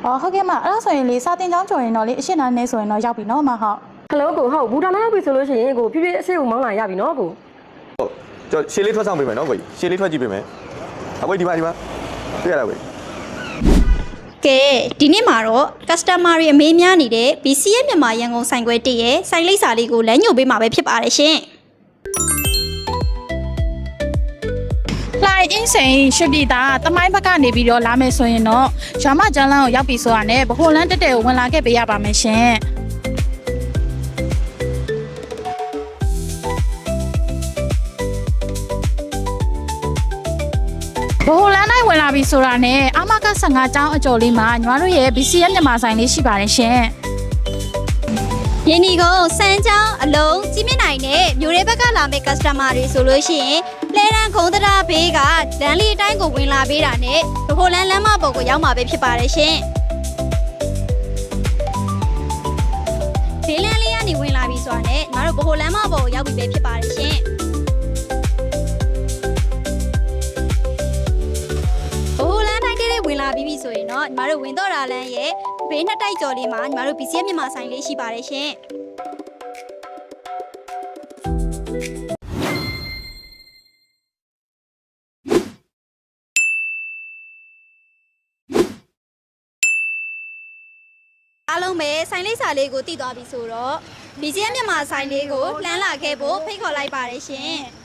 ဟုတ်ကဲ့မအဲ့ဒါဆိုရင်လေစာတင်ကြောင်းကျော်ရင်တော့လေအရှင်းနာနေဆိုရင်တော့ရောက်ပြီနော်မဟုတ် ဟယ်လိုကိုဟုတ်ဘူတာနာရောက်ပြီဆိုလို့ရှိရင်ကိုဖြည်းဖြည်းအစိတ်ကိုမောင်းလာရပြီနော်ကို ဟုတ်ကျွန်တော်ရှေ့လေးထွက်ဆောင်ပေးမယ်နော်ကိုကြီးရှေ့လေးထွက်ကြည့်ပေးမယ်အခုဒီမှာတွေ့ရတာကို ကဲဒီနေ့မှာတော့ customer တွေအမေးများနေတဲ့ BCS မြန်မာရန်ကုန်ဆိုင်ခွဲတည့်ရဲ့ဆိုင်လိပ်စာလေးကိုလမ်းညွှန်ပေးမှာပဲဖြစ်ပါတယ်ရှင်လှိုင်အင်းစိန်ရွှေပြည်သားတမိုင်းဘက်ကနေပြီးတော့လာမယ်ဆိုရင်တော့ရွာမကျန်းလန်းကိုရောက်ပြီဆိုတာနဲ့ဗဟိုလန်းတက်တဲ့ကိုဝင်လာခဲ့ပေးရပါမယ်ရှင်ဘိုလန်းတိုင်းဝင်လာပြီဆိုတာနဲ့အမက15ကျောင်းအကျော်လေးမှာညီမတို့ရဲ့ BCS မြန်မာဆိုင်လေးရှိပါတယ်ရှင်။ယင်းဒီကုန်းစမ်းချောင်းအလုံးကြီးမြင့်နိုင်တဲ့မြို့ရဲဘက်ကလာမဲ့ customer တွေဆိုလို့ရှိရင်လဲရန်ခုံးတရားဘေးကလမ်းလေးအတိုင်းကိုဝင်လာပေးတာနဲ့ဗဟိုလန်းလမ်းမပေါ်ကိုရောက်မှာပဲဖြစ်ပါတယ်ရှင်။ဘေးလန်းလေးကနေဝင်လာပြီဆိုတာနဲ့ညီမတို့ဗဟိုလမ်းမပေါ်ကိုရောက်ပြီပဲဖြစ်ပါတယ်ရှင်။ဝင်လာပြီးပြီဆိုရင်တော့ညီမတို့ဝင်တော့တာလမ်းရဲ့ဘေးနှစ်တိုက်ကျော်လေးမှာညီမတို့ BCS မြန်မာဆိုင်လေးရှိပါတယ်ရှင်အားလုံးပဲဆိုင်လေးစာလေးကိုတည်သွားပြီဆိုတော့ BCS မြန်မာဆိုင်လေးကိုလှမ်းလာခဲ့ဖို့ဖိတ်ခေါ်လိုက်ပါတယ်ရှင်